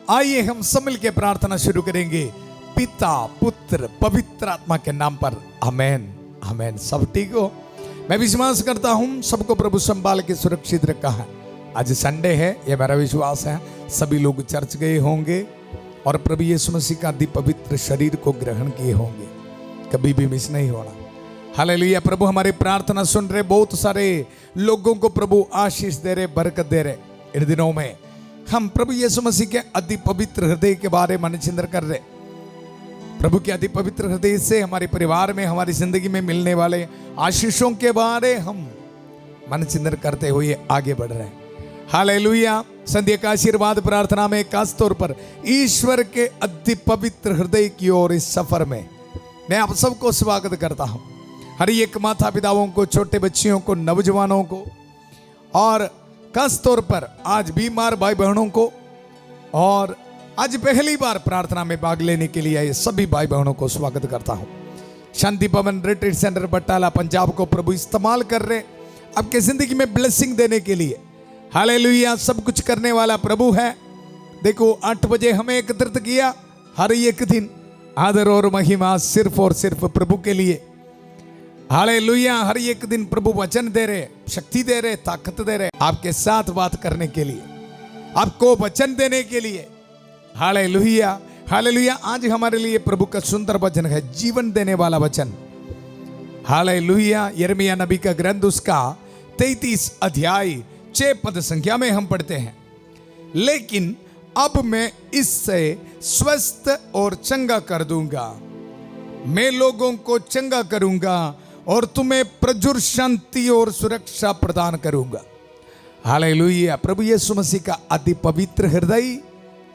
आइए हम सब मिलकर प्रार्थना शुरू करेंगे पिता पुत्र पवित्र आत्मा के नाम पर। आमेन आमेन। सब ठीक हो? मैं विश्वास करता हूं सबको प्रभु संभाल के सुरक्षित रखा है। आज संडे है, ये मेरा विश्वास है। सभी लोग चर्च गए होंगे और प्रभु यीशु मसीह का अति पवित्र शरीर को ग्रहण किए होंगे। कभी भी मिस नहीं होना। हालेलुया। प्रभु हमारी प्रार्थना सुन रहे, बहुत सारे लोगों को प्रभु आशीष दे रहे, बरकत दे रहे। इन दिनों में हम प्रभु यीशु मसीह के अति पवित्र हृदय के बारे में चिंतन कर रहे। प्रभु के अति पवित्र हृदय से हमारे परिवार में, हमारी जिंदगी में मिलने वाले आशीषों के बारे हम मन चिंतन करते हुए आगे बढ़ रहे हैं। हालेलुया। संध्या का आशीर्वाद प्रार्थना में खास तौर पर ईश्वर के अति पवित्र हृदय की ओर इस सफर में मैं आप सबको स्वागत करता हूं। हर एक माता पिताओं को, छोटे बच्चियों को, नौजवानों को और खास तौर पर आज बीमार भाई बहनों को और आज पहली बार प्रार्थना में भाग लेने के लिए आए सभी भाई बहनों को स्वागत करता हूं। शांति भवन रिट्रीट सेंटर बटाला पंजाब को प्रभु इस्तेमाल कर रहे आपके जिंदगी में ब्लेसिंग देने के लिए। हालेलुया। सब कुछ करने वाला प्रभु है। देखो 8 बजे हमें एकत्रित किया। हर एक दिन आदर और महिमा सिर्फ और सिर्फ प्रभु के लिए। हालेलुया। हर एक दिन प्रभु वचन दे रहे, शक्ति दे रहे, ताकत दे रहे आपके साथ बात करने के लिए, आपको वचन देने के लिए। Hallelujah hallelujah. आज हमारे लिए प्रभु का सुंदर वचन है, जीवन देने वाला वचन। हालेलुया। यिर्मयाह नबी का ग्रंथ उसका 33 अध्याय 6 पद संख्या में हम पढ़ते हैं, लेकिन अब मैं इससे स्वस्थ और चंगा कर दूंगा, मैं लोगों को चंगा करूंगा और तुम्हें प्रचुर शांति और सुरक्षा प्रदान करूंगा। हालेलुया। प्रभु यीशु मसीह का अति पवित्र हृदय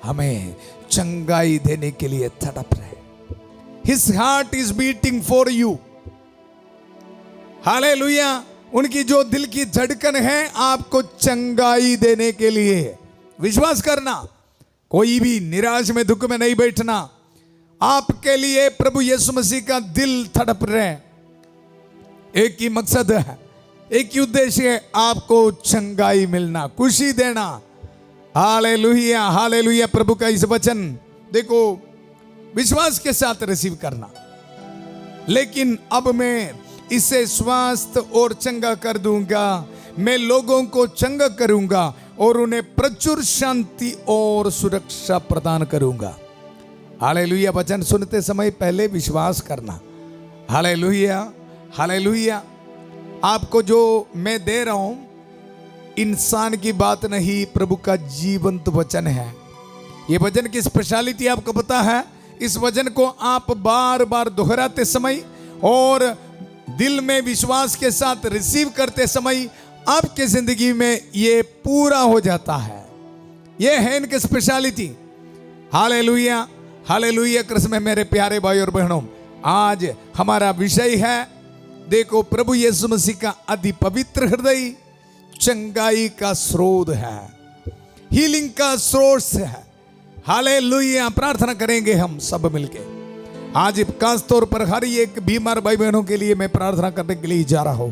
हमें चंगाई देने के लिए तड़प रहे। His heart is beating for you। Hallelujah. उनकी जो दिल की धड़कन है आपको चंगाई देने के लिए। विश्वास करना, कोई भी निराश में, दुख में नहीं बैठना। आपके लिए प्रभु यीशु मसीह का दिल तड़प रहे। एक ही मकसद है, एक ही उद्देश्य है, आपको चंगाई मिलना, खुशी देना। Hallelujah hallelujah. प्रभु का इस वचन देखो विश्वास के साथ रिसीव करना। लेकिन अब मैं इसे स्वस्थ और चंगा कर दूंगा, मैं लोगों को चंगा करूंगा और उन्हें प्रचुर शांति और सुरक्षा प्रदान करूंगा। हालेलुया। वचन सुनते समय पहले विश्वास करना। Hallelujah hallelujah. आपको जो मैं दे रहा हूं इंसान की बात नहीं, प्रभु का जीवंत वचन है। ये वचन की स्पेशलिटी आपको पता है। इस वचन को आप बार बार दोहराते समय और दिल में विश्वास के साथ रिसीव करते समय आपके जिंदगी में ये पूरा हो जाता है। ये है इनकी स्पेशलिटी। Hallelujah hallelujah. कृष्ण में मेरे प्यारे भाई और बहनों, आज हमारा विषय है, देखो प्रभु यीशु मसीह का अति पवित्र हृदय चंगाई का स्रोत है, हीलिंग का सोर्स है। हालेलुया। प्रार्थना करेंगे हम सब मिलके। आज खास तौर पर हर एक बीमार भाई बहनों के लिए मैं प्रार्थना करने के लिए जा रहा हूं।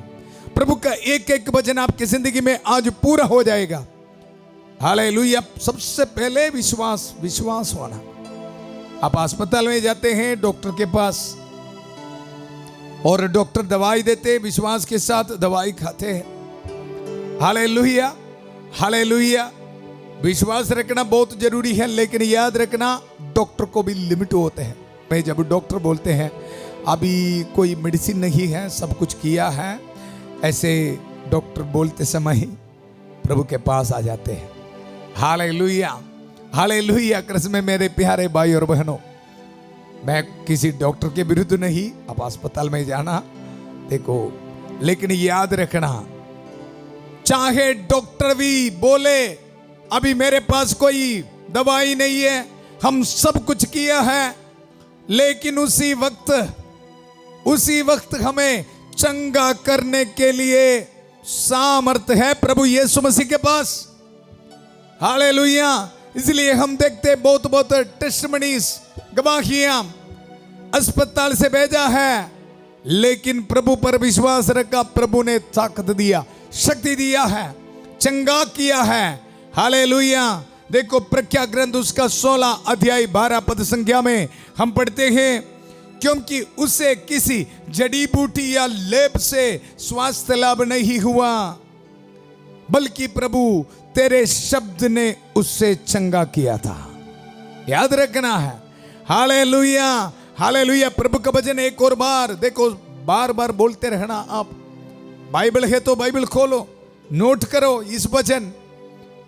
प्रभु का एक एक वचन आपकी जिंदगी में आज पूरा हो जाएगा। हालेलुया। सबसे पहले विश्वास होना। आप अस्पताल में जाते हैं डॉक्टर के पास और डॉक्टर दवाई देते, विश्वास के साथ दवाई खाते हैं। Hallelujah hallelujah. विश्वास रखना बहुत जरूरी है, लेकिन याद रखना डॉक्टर को भी लिमिट होते हैं। मैं जब डॉक्टर बोलते हैं अभी कोई मेडिसिन नहीं है, सब कुछ किया है, ऐसे डॉक्टर बोलते समय प्रभु के पास आ जाते हैं। Hallelujah hallelujah. कृष्ण में मेरे प्यारे भाई और बहनों, मैं किसी डॉक्टर के विरुद्ध नहीं, आप अस्पताल में जाना देखो, लेकिन याद रखना चाहे डॉक्टर भी बोले अभी मेरे पास कोई दवाई नहीं है, हम सब कुछ किया है, लेकिन उसी वक्त हमें चंगा करने के लिए सामर्थ है प्रभु यीशु मसीह के पास। हालेलुया। इसलिए हम देखते बहुत टेस्टिमनीज, गवाहियां, अस्पताल से भेजा है, लेकिन प्रभु पर विश्वास रखा, प्रभु ने ताकत दिया, शक्ति दिया है, चंगा किया है। हालेलुया। देखो प्रख्या ग्रंथ उसका 16 अध्याय 12 पद संख्या में हम पढ़ते हैं, क्योंकि उसे किसी जड़ी बूटी या लेप से स्वास्थ्य लाभ नहीं हुआ, बल्कि प्रभु तेरे शब्द ने उससे चंगा किया था। याद रखना है। Hallelujah, hallelujah. प्रभु का वचन एक और बार देखो, बार बार बोलते रहना। आप बाइबल है तो बाइबल खोलो, नोट करो इस वचन।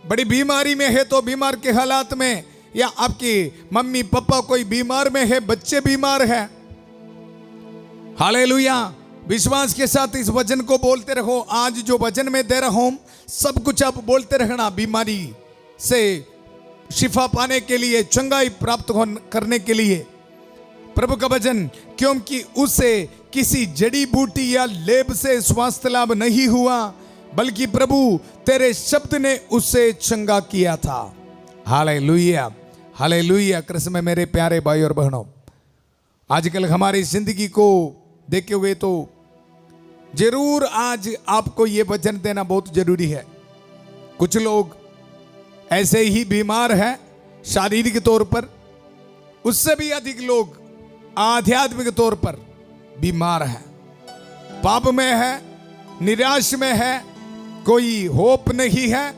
बड़ी बीमारी में है तो बीमार के हालात में, या आपकी मम्मी पापा कोई बीमार में है, बच्चे बीमार है, हालेलुया, विश्वास के साथ इस वचन को बोलते रहो। आज जो वचन में दे रहा हूं सब कुछ आप बोलते रहना, बीमारी से शिफा पाने के लिए, चंगाई प्राप्त करने के लिए। प्रभु का वचन, क्योंकि उसे किसी जड़ी बूटी या लेप से स्वास्थ्य लाभ नहीं हुआ, बल्कि प्रभु तेरे शब्द ने उससे चंगा किया था। Hallelujah, hallelujah. कृष्ण में मेरे प्यारे भाई और बहनों, आजकल हमारी जिंदगी को देखे हुए तो जरूर आज आपको ये वचन देना बहुत जरूरी है। कुछ लोग ऐसे ही बीमार हैं शारीरिक तौर पर, उससे भी अधिक लोग आध्यात्मिक तौर पर बीमार हैं, पाप में है, निराश में है, कोई होप नहीं है,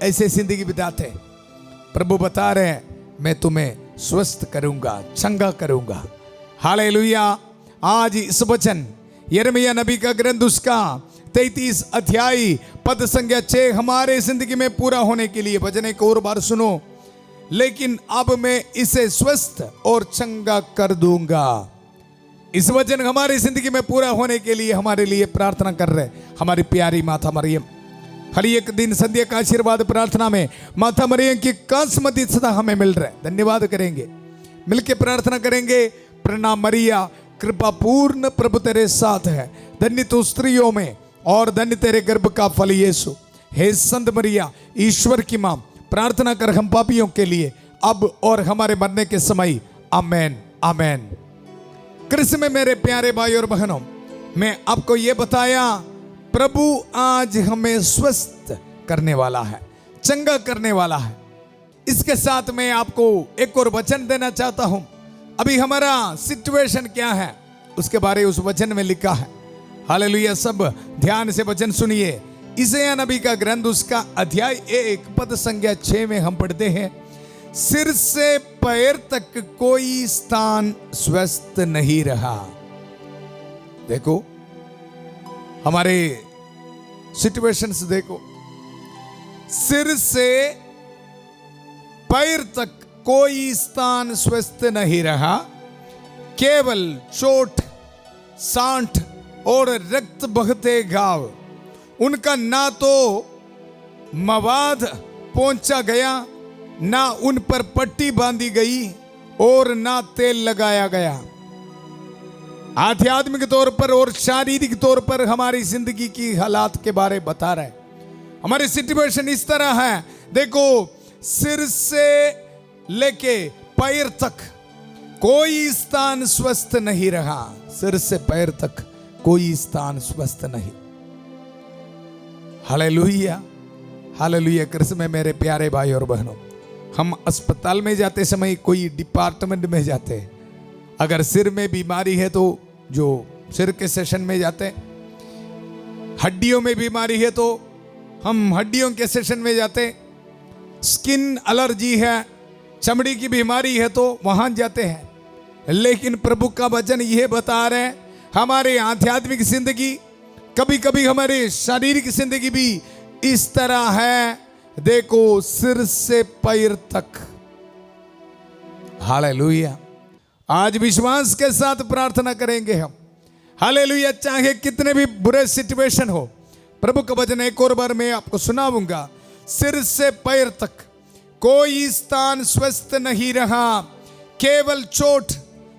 ऐसे जिंदगी बिताते। प्रभु बता रहे हैं, मैं तुम्हें स्वस्थ करूंगा, चंगा करूंगा। हालेलुया। आज इस वचन यिर्मयाह नबी का ग्रंथ उसका 33 अध्याय पद संख्या 6 हमारे जिंदगी में पूरा होने के लिए, वचन एक और बार सुनो, लेकिन अब मैं इसे स्वस्थ और चंगा कर दूंगा। इस वचन हमारी जिंदगी में पूरा होने के लिए हमारे लिए प्रार्थना कर रहे हमारी प्यारी माता मरियम। हर एक दिन संध्या का आशीर्वाद प्रार्थना में माता मरियम की कांस मदद सदा हमें मिल रहा है। धन्यवाद करेंगे, मिलके प्रार्थना करेंगे। प्रणाम मरिया, कृपा पूर्ण प्रभु तेरे साथ है, धन्य तू स्त्रियों में और धन्य तेरे गर्भ का फल यीशु। हे संत मरिया, ईश्वर की मां, प्रार्थना कर हम पापियों के लिए अब और हमारे मरने के समय। आमेन, आमेन। कृष्ण में मेरे प्यारे भाई और बहनों, मैं आपको यह बताया, प्रभु आज हमें स्वस्थ करने वाला है, चंगा करने वाला है। इसके साथ मैं आपको एक और वचन देना चाहता हूं। अभी हमारा सिचुएशन क्या है उसके बारे उस वचन में लिखा है। हालेलुया। सब ध्यान से वचन सुनिए। यशायाह नबी का ग्रंथ उसका अध्याय 1 पद संख्या 6 में हम पढ़ते हैं, सिर से पैर तक कोई स्थान स्वस्थ नहीं रहा। देखो हमारे सिचुएशंस देखो, सिर से पैर तक कोई स्थान स्वस्थ नहीं रहा, केवल चोट, सांठ और रक्त बहते घाव। उनका ना तो मवाद पहुंचा गया, ना उन पर पट्टी बांधी गई और ना तेल लगाया गया। आध्यात्मिक तौर पर और शारीरिक तौर पर हमारी जिंदगी की हालात के बारे बता रहे। हमारी सिचुएशन इस तरह है, देखो सिर से लेके पैर तक कोई स्थान स्वस्थ नहीं रहा। सिर से पैर तक कोई स्थान स्वस्थ नहीं। Hallelujah, hallelujah. कृष्ण में मेरे प्यारे भाई और बहनों, हम अस्पताल में जाते समय कोई डिपार्टमेंट में जाते, अगर सिर में बीमारी है तो जो सिर के सेशन में जाते, हड्डियों में बीमारी है तो हम हड्डियों के सेशन में जाते, स्किन एलर्जी है, चमड़ी की बीमारी है तो वहां जाते हैं। लेकिन प्रभु का वचन यह बता रहे हैं, हमारे आध्यात्मिक जिंदगी, कभी कभी हमारी शारीरिक जिंदगी भी इस तरह है। देखो सिर से पैर तक। हालेलुया। आज विश्वास के साथ प्रार्थना करेंगे हम। हालेलुया। चाहे कितने भी बुरे सिचुएशन हो, प्रभु का वचन एक और बार मैं आपको सुनाऊंगा, सिर से पैर तक कोई स्थान स्वस्थ नहीं रहा, केवल चोट,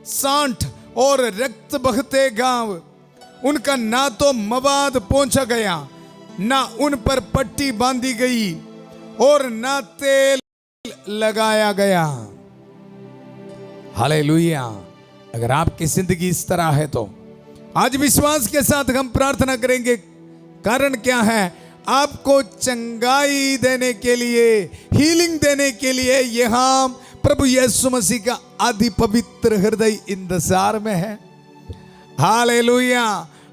सांठ और रक्त बहते घाव। उनका ना तो मवाद पहुंचा गया, ना उन पर पट्टी बांधी गई और ना तेल लगाया गया। हालेलुया। अगर आपकी जिंदगी इस तरह है तो आज विश्वास के साथ हम प्रार्थना करेंगे। कारण क्या है? आपको चंगाई देने के लिए, हीलिंग देने के लिए यहाँ प्रभु यीशु मसीह का अति पवित्र हृदय इंतजार में है। Hallelujah,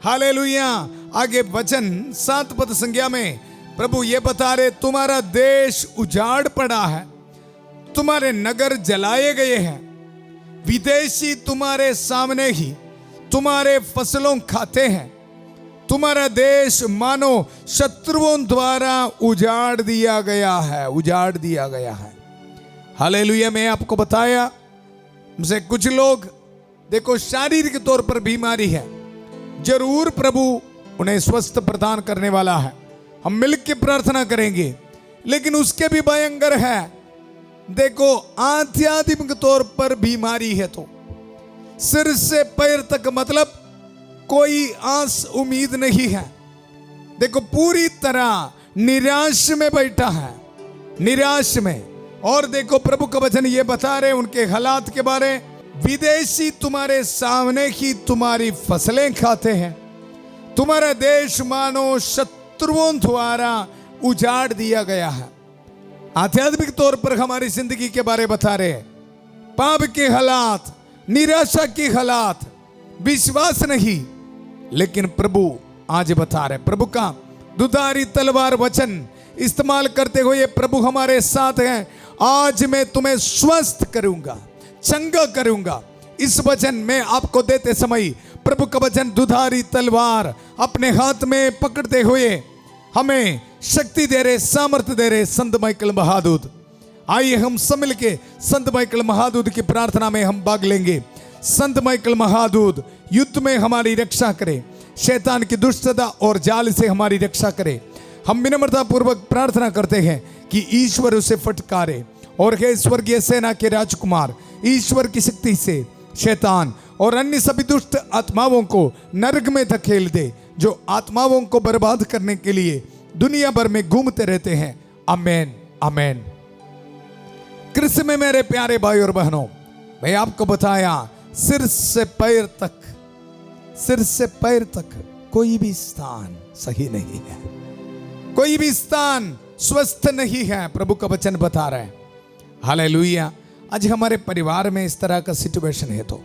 hallelujah. आगे वचन 7 पद संज्ञा में प्रभु ये बता रहे, तुम्हारा देश उजाड़ पड़ा है, तुम्हारे नगर जलाए गए हैं, विदेशी तुम्हारे सामने ही तुम्हारे फसलों खाते हैं, तुम्हारा देश मानो शत्रुओं द्वारा उजाड़ दिया गया है, उजाड़ दिया गया है। हालेलुया। मैं आपको बताया, मुझसे कुछ लोग देखो शारीरिक तौर पर बीमारी है, जरूर प्रभु उन्हें स्वस्थ प्रदान करने वाला है, हम मिलकर प्रार्थना करेंगे। लेकिन उसके भी भयंकर है, देखो आध्यात्मिक तौर पर बीमारी है तो सिर से पैर तक, मतलब कोई आस उम्मीद नहीं है। देखो पूरी तरह निराश में बैठा है, निराश में। और देखो प्रभु का वचन ये बता रहे उनके हालात के बारे, विदेशी तुम्हारे सामने ही तुम्हारी फसलें खाते हैं, तुम्हारा देश मानो शत्रुओं द्वारा उजाड़ दिया गया है। आध्यात्मिक तौर पर हमारी जिंदगी के बारे बता रहे, पाप के हालात, निराशा के हालात, विश्वास नहीं। लेकिन प्रभु आज बता रहे, प्रभु का दुधारी तलवार वचन इस्तेमाल करते हुए प्रभु हमारे साथ हैं। आज मैं तुम्हें स्वस्थ करूंगा, चंगा करूंगा। इस वचन में आपको देते समय प्रभु का वचन दुधारी तलवार अपने हाथ में पकड़ते हुए हमें शक्ति दे रहे, सामर्थ्य दे रहे संत माइकल महादूत। आइए हम सब मिलके संत माइकल महादूत की प्रार्थना में हम भाग लेंगे। संत माइकल महादूत युद्ध में हमारी रक्षा करे, शैतान की दुष्टता और जाल से हमारी रक्षा करे। हम विनम्रता पूर्वक प्रार्थना करते हैं कि ईश्वर उसे फटकारे और हे स्वर्गीय सेना के राजकुमार, ईश्वर की शक्ति से शैतान और अन्य सभी दुष्ट आत्माओं को नरक में धकेल दे, जो आत्माओं को बर्बाद करने के लिए दुनिया भर में घूमते रहते हैं। आमेन, आमेन। कृष्ण में मेरे प्यारे भाई और बहनों, मैं आपको बताया सिर से पैर तक, सिर से पैर तक कोई भी स्थान सही नहीं है, कोई भी स्थान स्वस्थ नहीं है, प्रभु का वचन बता रहे हैं। हालेलुया। आज हमारे परिवार में इस तरह का सिचुएशन है तो,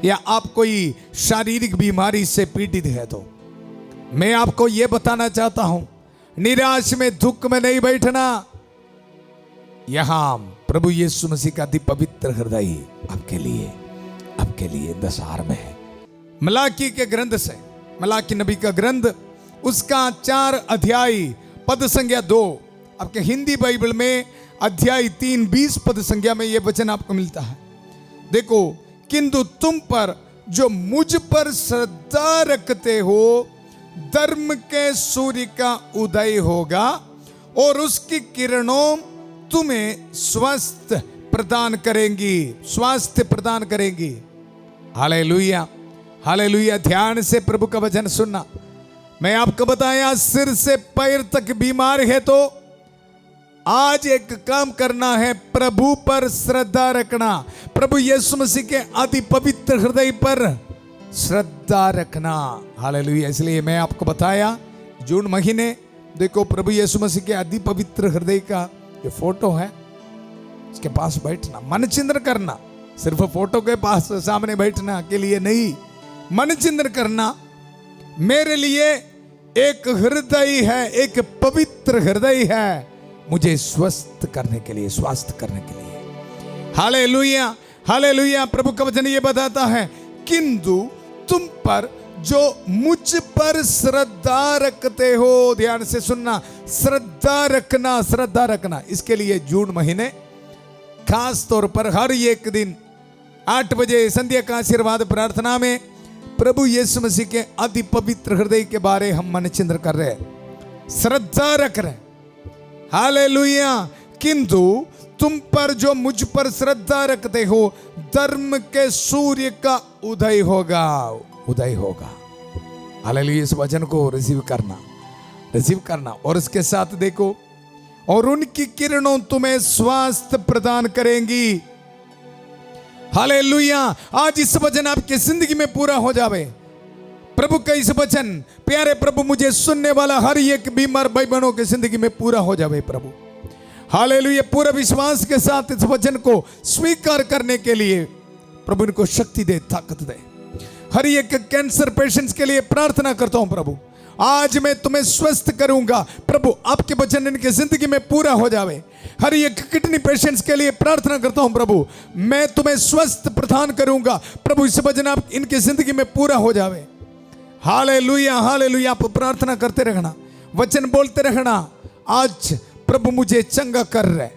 या आप कोई शारीरिक बीमारी से पीड़ित है तो, मैं आपको यह बताना चाहता हूं, निराश में, दुख में नहीं बैठना। यहां प्रभु यीशु मसीह का अति पवित्र हृदय आपके लिए इंतजार में है। मलाकी के ग्रंथ से, मलाकी नबी का ग्रंथ, उसका 4 अध्याय पद संज्ञा 2, आपके हिंदी बाइबल में अध्याय 3 20 पद संज्ञा में यह वचन आपको मिलता है। देखो, किंतु तुम पर जो मुझ पर श्रद्धा रखते हो, धर्म के सूर्य का उदय होगा और उसकी किरणों तुम्हें स्वास्थ्य प्रदान करेंगी, स्वास्थ्य प्रदान करेंगी। Hallelujah, hallelujah. ध्यान से प्रभु का वचन सुनना। मैं आपको बताया सिर से पैर तक बीमार है तो आज एक काम करना है, प्रभु पर श्रद्धा रखना, प्रभु यीशु मसीह के अति पवित्र हृदय पर श्रद्धा रखना। हालेलुया। इसलिए मैं आपको बताया जून महीने, देखो प्रभु यीशु मसीह के अति पवित्र हृदय का ये फोटो है, इसके पास बैठना, मन चिंतन करना। सिर्फ फोटो के पास सामने बैठना के लिए नहीं, मन चिंतन करना। मेरे लिए एक हृदय है, एक पवित्र हृदय है, मुझे स्वस्थ करने के लिए, स्वास्थ्य करने के लिए। Hallelujah, hallelujah. प्रभु का वचन ये बताता है, किंतु तुम पर जो मुझ पर श्रद्धा रखते हो, ध्यान से सुनना, श्रद्धा रखना, श्रद्धा रखना। इसके लिए जून महीने खास तौर पर हर एक दिन 8 बजे संध्या का आशीर्वाद प्रार्थना में प्रभु यीशु मसीह के अति पवित्र हृदय के बारे हम मन चिंतन कर रहे हैं, श्रद्धा रख रहे हैं। हालेलुया। किंतु तुम पर जो मुझ पर श्रद्धा रखते हो, धर्म के सूर्य का उदय होगा, उदय होगा। हालेलुया। इस वचन को रिसीव करना, रिसीव करना। और इसके साथ देखो, और उनकी किरणों तुम्हें स्वास्थ्य प्रदान करेंगी। हालेलुया। आज इस वचन आपकी जिंदगी में पूरा हो जावे। प्रभु का इस वचन प्यारे प्रभु मुझे सुनने वाला हर एक बीमार भाई बहनों की जिंदगी में पूरा हो जावे प्रभु। हालेलुया, पूरा विश्वास के साथ इस वचन को स्वीकार करने के लिए प्रभु इनको शक्ति दे, ताकत दे। हर एक कैंसर पेशेंट्स के लिए प्रार्थना करता हूं प्रभु, आज मैं तुम्हें स्वस्थ करूंगा प्रभु, आपके वचन इनकी जिंदगी में पूरा हो जावे। हर एक किडनी पेशेंट्स के लिए प्रार्थना करता हूं प्रभु, मैं तुम्हें स्वस्थ प्रदान करूंगा प्रभु, इस वचन आप इनकी जिंदगी में पूरा हो जावे। हालेलुया, हालेलुया, आप प्रार्थना करते रहना, वचन बोलते रहना, आज प्रभु मुझे चंगा कर रहे।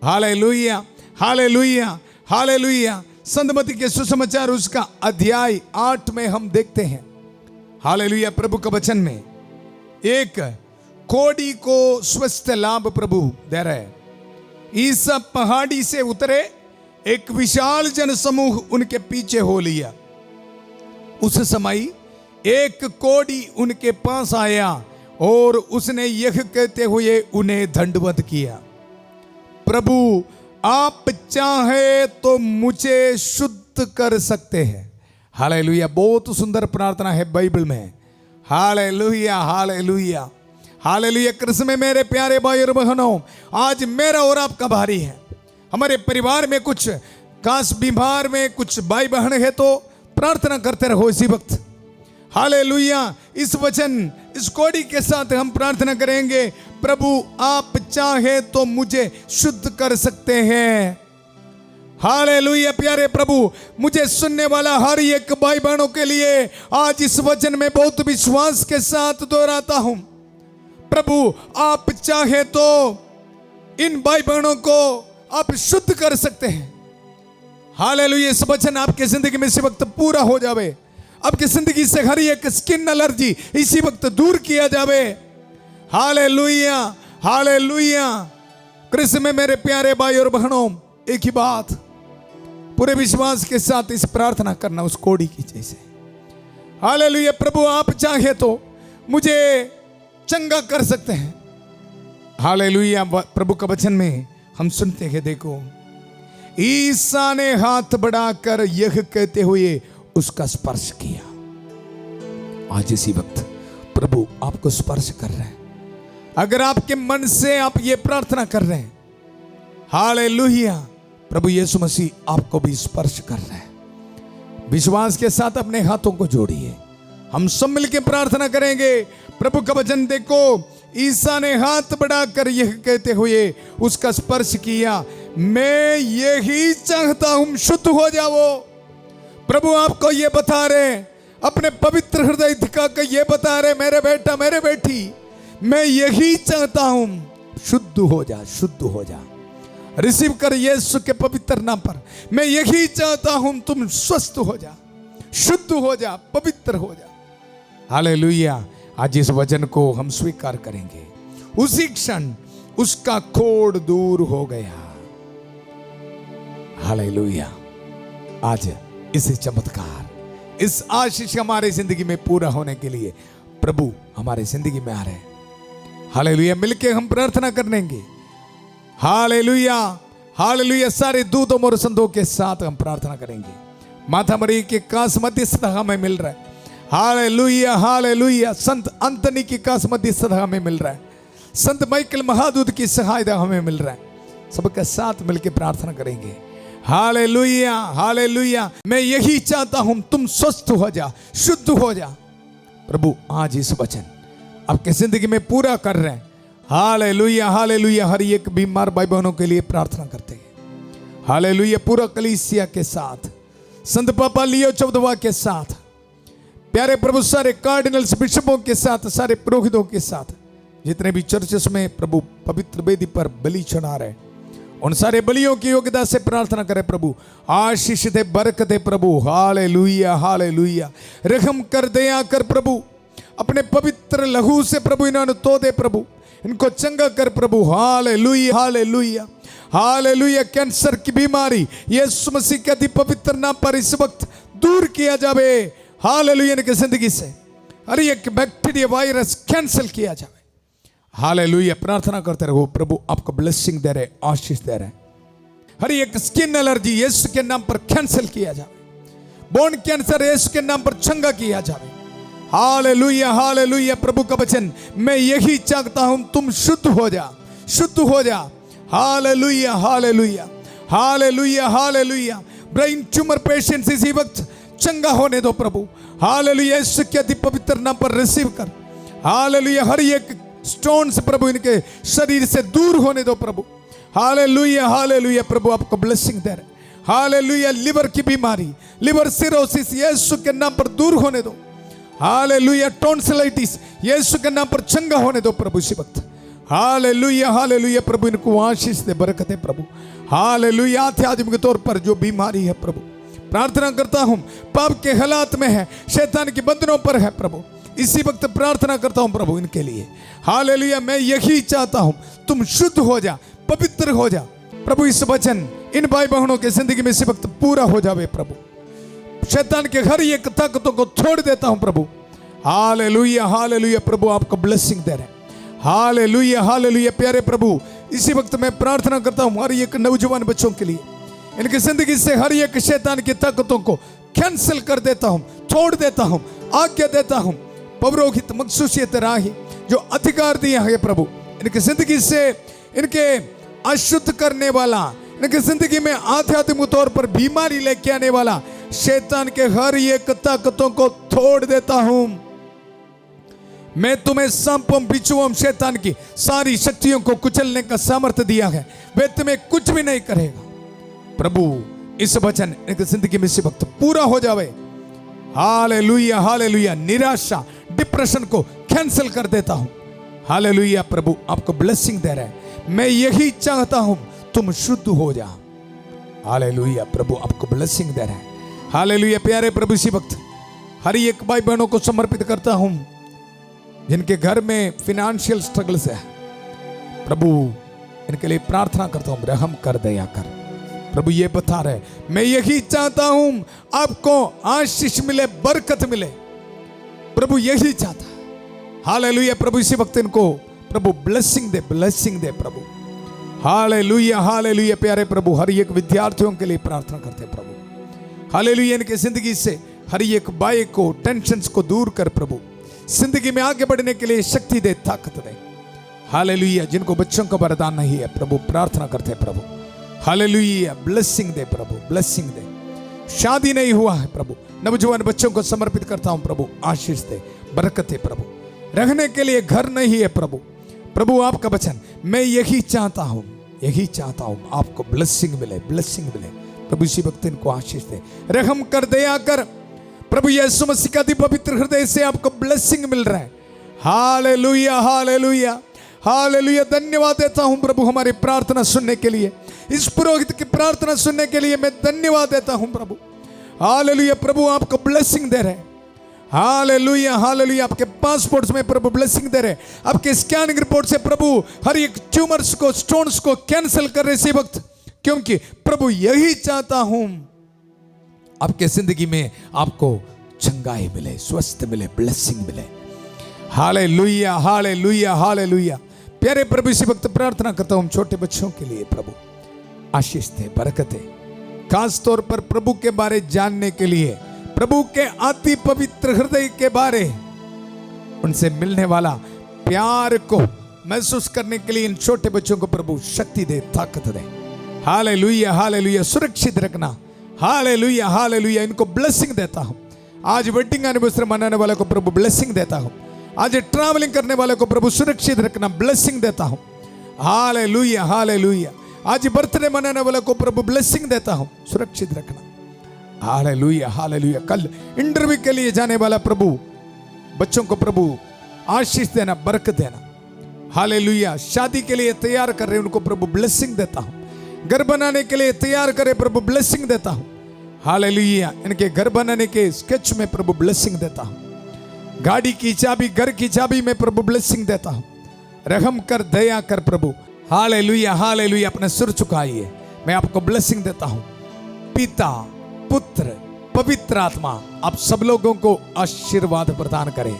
Hallelujah, hallelujah, hallelujah. संतमती के सुसमाचार उसका अध्याय 8 में हम देखते हैं, हालेलुया, प्रभु का वचन में एक कोढ़ी को स्वस्थ लाभ प्रभु दे रहे। इस पहाड़ी से उतरे, एक विशाल जन समूह उनके पीछे हो लिया। उस समय एक कोढ़ी उनके पास आया और उसने यह कहते हुए उन्हें दंडवत किया, प्रभु आप चाहे तो मुझे शुद्ध कर सकते हैं। हालेलुया, बहुत सुंदर प्रार्थना है बाइबल में। Hallelujah, hallelujah, hallelujah. कृष्ण में मेरे प्यारे भाई और बहनों, आज मेरा और आपका भारी है। हमारे परिवार में कुछ खास बीमार में कुछ भाई बहन है तो प्रार्थना करते रहो इसी वक्त। हालेलुया, इस वचन इस कोढ़ी के साथ हम प्रार्थना करेंगे, प्रभु आप चाहे तो मुझे शुद्ध कर सकते हैं। हालेलुया, प्यारे प्रभु मुझे सुनने वाला हर एक भाई बहनों के लिए आज इस वचन में बहुत विश्वास के साथ दोहराता हूं, प्रभु आप चाहे तो इन भाई बहनों को आप शुद्ध कर सकते हैं। हालेलुया, इस वचन आपके जिंदगी में इसी वक्त पूरा हो जावे। आपकी जिंदगी से हर एक स्किन एलर्जी इसी वक्त दूर किया जावे। Hallelujah, hallelujah. कृष्ण में मेरे प्यारे भाई और बहनों, एक ही बात, पूरे विश्वास के साथ इस प्रार्थना करना उस कोढ़ी की जैसे। हालेलुया, प्रभु आप चाहे तो मुझे चंगा कर सकते हैं। हालेलुया, प्रभु का वचन में हम सुनते हैं, देखो ईसा ने हाथ बढ़ाकर यह कहते हुए उसका स्पर्श किया। आज इसी वक्त प्रभु आपको स्पर्श कर रहे हैं। अगर आपके मन से आप ये प्रार्थना कर रहे हैं, हालेलुया, प्रभु यीशु मसीह आपको भी स्पर्श कर रहे हैं। विश्वास के साथ अपने हाथों को जोड़िए, हम सब मिलकर प्रार्थना करेंगे। प्रभु का वचन देखो, ईसा ने हाथ बढ़ाकर यह कहते हुए उसका स्पर्श किया, मैं यही चाहता हूं शुद्ध हो जाओ। प्रभु आपको ये बता रहे, अपने पवित्र हृदय दिखा कर ये बता रहे, मेरे बेटा मेरे बेटी, मैं यही चाहता हूं शुद्ध हो जा, शुद्ध हो जा। रिसीव कर यीशु के पवित्र नाम पर, मैं यही चाहता हूं तुम स्वस्थ हो जा, शुद्ध हो जा, पवित्र हो जा। हालेलुया, आज इस वचन को हम स्वीकार करेंगे। उसी क्षण उसका कोढ़ दूर हो गया। हालेलुया, आज इस चमत्कार, इस आशीष हमारे जिंदगी में पूरा होने के लिए प्रभु हमारे जिंदगी में आ रहे हैं। हालेलुया, मिलके हम प्रार्थना करेंगे। हालेलुया, हालेलुया, सारे दूतों और संतों के साथ हम प्रार्थना करेंगे। माता मरी के कास मध्यस्थता हमें मिल रहा है। हालेलुया, हालेलुया, संत अंतनी की कास मध्यस्थता हमें मिल रहा है। संत माइकल महादूत की सहायता हमें मिल रहा है। सबके साथ मिलके प्रार्थना करेंगे। हालेलुया, हालेलुया, मैं यही चाहता हूं तुम स्वस्थ हो जा, शुद्ध हो जा। प्रभु आज इस वचन आपके जिंदगी में पूरा कर रहे हैं। हालेलुया, हालेलुया, हर एक बीमार भाई बहनों के लिए प्रार्थना करते हैं। हालेलुया, पूरा कलीसिया के साथ, संत पापा लियो चौदवा के साथ, प्यारे प्रभु सारे कार्डिनल्स बिशपों के साथ, सारे पुरोहितों के साथ, जितने भी चर्चेस में प्रभु पवित्र वेदी पर बलि चढ़ा रहे, उन सारे बलियों की योग्यता से प्रार्थना करें। प्रभु आशीष दे, बरकत दे प्रभु। हालेलुया, हालेलुया, रहम कर, दया कर प्रभु। अपने पवित्र लहू से प्रभु इन्होंने तो दे प्रभु, इनको चंगा कर प्रभु। Hallelujah, hallelujah, hallelujah. कैंसर की बीमारी यीशु मसीह के अति पवित्र नाम पर इस वक्त दूर किया जावे। हालेलुया, इनकी जिंदगी से हर एक बैक्टीरिया वायरस कैंसिल किया जावे। हालेलुया, प्रार्थना करते रहो। प्रभु आपको ब्लेसिंग दे रहे, आशीष दे रहे। हर एक स्किन एलर्जी यीशु के नाम पर कैंसिल किया जावे। बोन कैंसर यीशु के नाम पर चंगा किया जावे। Hallelujah hallelujah. प्रभु का वचन, मैं यही चाहता हूं तुम शुद्ध हो जा, शुद्ध हो जा। Hallelujah hallelujah hallelujah hallelujah. Brain tumour patients इसी वक्त चंगा होने दो प्रभु। हालेलुया, यीशु के अति पवित्र नाम पर रिसीव कर। हालेलुया, हर एक स्टोन्स प्रभु इनके शरीर से दूर होने दो प्रभु। Hallelujah hallelujah. प्रभु आपको ब्लेसिंग दे रहे। हालेलुया, लिवर की बीमारी, लिवर सिरोसिस यीशु के नाम पर दूर होने दो। हालेलुया, टॉन्सिलाइटिस यीशु के नाम पर चंगा होने दो प्रभु इसी वक्त। Hallelujah hallelujah. प्रभु इनको आशीष दे, बरकत है प्रभु। हालेलुया, आध्यात्मिक तौर पर जो बीमारी है प्रभु, प्रार्थना करता हूं पाप के हालात में है, शैतान के बंधनों पर है प्रभु, इसी वक्त प्रार्थना करता हूं प्रभु इनके लिए। हालेलुया, मैं यही चाहता हूं तुम शुद्ध हो जा, पवित्र हो जा प्रभु। इस वचन इन भाई बहनों के जिंदगी में इसी वक्त पूरा हो जावे प्रभु। शैतान के हर एक ताकतों को छोड़ देता हूं प्रभु। Hallelujah hallelujah. प्रभु आपको ब्लेसिंग दे रहे। Hallelujah hallelujah. प्यारे प्रभु, इसी वक्त मैं प्रार्थना करता हूं हर एक नौजवान बच्चों के लिए, इनकी जिंदगी से हर एक शैतान की ताकतों को कैंसिल कर देता हूं, छोड़ देता हूं, आज्ञा देता हूं। पौरोहित मखसूसियत राही जो अधिकार दिया है प्रभु, इनकी जिंदगी से इनके अशुद्ध करने वाला, इनकी जिंदगी में आध्यात्मिक तौर पर बीमारी लेके आने वाला शैतान के हर एक ताकतों को तोड़ देता हूं। मैं तुम्हें सांपों बिच्छुओं शैतान की सारी शक्तियों को कुचलने का सामर्थ्य दिया है, वे तुम्हें कुछ भी नहीं करेगा। प्रभु इस वचन इनकी जिंदगी में इसी वक्त पूरा हो जावे। Hallelujah hallelujah. निराशा, डिप्रेशन को कैंसिल कर देता हूं। हालेलुया। प्रभु आपको ब्लेसिंग दे रहा है। मैं यही चाहता हूं तुम शुद्ध हो जा। हालेलुया। प्रभु आपको ब्लेसिंग दे रहा है। हालेलुया। प्यारे प्रभु, इसी वक्त हर एक भाई बहनों को समर्पित करता हूं जिनके घर में फिनेंशियल स्ट्रगल्स है प्रभु, इनके लिए प्रार्थना करता हूं, रहम कर, दया कर। प्रभु ये बता रहे, मैं यही चाहता हूं आपको आशीष मिले, बरकत मिले। प्रभु यही चाहता है। हालेलुया। प्रभु इसी वक्त इनको प्रभु ब्लेसिंग दे, ब्लेसिंग दे प्रभु। Hallelujah hallelujah. प्यारे प्रभु, हर एक विद्यार्थियों के लिए प्रार्थना करते हैं प्रभु। हालेलुया, इनके जिंदगी से हर एक बाई को, टेंशन्स को दूर कर प्रभु। जिंदगी में आगे बढ़ने के लिए शक्ति दे, ताकत दे। हालेलुया। जिनको बच्चों का वरदान नहीं है प्रभु, प्रार्थना करते हैं प्रभु। हालेलुया, ब्लेसिंग दे प्रभु, ब्लेसिंग दे। शादी नहीं हुआ है प्रभु, नवजवान बच्चों को समर्पित करता हूं प्रभु, आशीष दे, बरकत दे प्रभु। रहने के लिए घर नहीं है प्रभु, प्रभु आपका वचन, मैं यही चाहता हूं, यही चाहता हूं आपको ब्लेसिंग मिले, ब्लेसिंग मिले प्रभु। इसी वक्त इनको आशीष दे, रहम कर, दया कर प्रभु। यीशु मसीह का पवित्र हृदय से आपको ब्लेसिंग मिल रहा है। Hallelujah hallelujah hallelujah. धन्यवाद देता हूं प्रभु हमारी प्रार्थना सुनने के लिए, इस पुरोहित की प्रार्थना सुनने के लिए मैं धन्यवाद देता हूं प्रभु। हालेलुया। प्रभु आपको ब्लेसिंग दे रहे। Hallelujah hallelujah. आपके पासपोर्ट्स में प्रभु ब्लेसिंग दे रहे, आपके स्कैनिंग रिपोर्ट से प्रभु हर एक ट्यूमर्स को, स्टोन्स को कैंसिल कर रहे इसी वक्त, क्योंकि प्रभु यही चाहता हूं आपके जिंदगी में आपको चंगाई मिले, स्वस्थ मिले, ब्लेसिंग मिले। Hallelujah hallelujah hallelujah. प्यारे प्रभु, इसी वक्त प्रार्थना करता हूं छोटे बच्चों के लिए प्रभु, आशीष दे, बरकत दे। खास तौर पर प्रभु के बारे जानने के लिए, प्रभु के अति पवित्र हृदय के बारे, उनसे मिलने वाला प्यार को महसूस करने के लिए इन छोटे बच्चों को प्रभु शक्ति दे, ताकत दे। Hallelujah hallelujah. सुरक्षित रखना। Hallelujah hallelujah. इनको ब्लेसिंग देता हूं। आज वेडिंग एनिवर्सरी मनाने वाले को प्रभु ब्लेसिंग देता हूं। आज ट्रैवलिंग करने वाले को प्रभु सुरक्षित रखना, ब्लेसिंग देता हूं। Hallelujah hallelujah. आज बर्थडे मनाने वाले को प्रभु ब्लेसिंग देता हूं, सुरक्षित रखना। Hallelujah hallelujah. कल इंटरव्यू के लिए जाने वाला प्रभु बच्चों को प्रभु आशीष देना, बरकत देना। हालेलुया। शादी के लिए तैयार कर रहे उनको प्रभु ब्लेसिंग देता हूं। घर बनाने के लिए तैयार करे प्रभु ब्लेसिंग देता हूं। हालेलुया। इनके घर बनाने के स्केच में प्रभु ब्लेसिंग देता हूं। गाड़ी की चाबी, घर की चाबी में प्रभु ब्लेसिंग देता हूं। रहम कर, दया कर प्रभु। Hallelujah hallelujah. अपने सिर झुकाइए, मैं आपको ब्लेसिंग देता हूं। पिता, पुत्र, पवित्र आत्मा आप सब लोगों को आशीर्वाद प्रदान करें।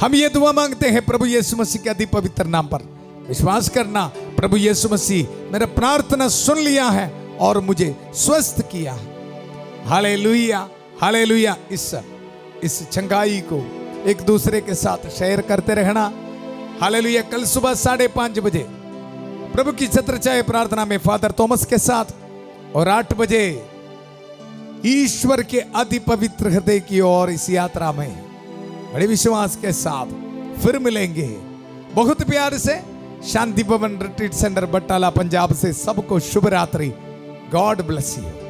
हम ये दुआ मांगते हैं प्रभु यीशु मसीह के अति पवित्र नाम पर। विश्वास करना, प्रभु यीशु मसीह मेरा प्रार्थना सुन लिया है और मुझे स्वस्थ किया है। Hallelujah hallelujah. इस चंगाई को, एक दूसरे के साथ शेयर करते रहना। हालेलुया। कल सुबह 5:30 बजे प्रभु की छत्रछाया प्रार्थना में फादर थॉमस के साथ, और 8 बजे ईश्वर के अति पवित्र हृदय की ओर इस यात्रा में बड़े विश्वास के साथ फिर मिलेंगे। बहुत प्यार से शांति भवन रिट्रीट सेंटर बटाला पंजाब से सबको शुभ रात्रि। God bless you.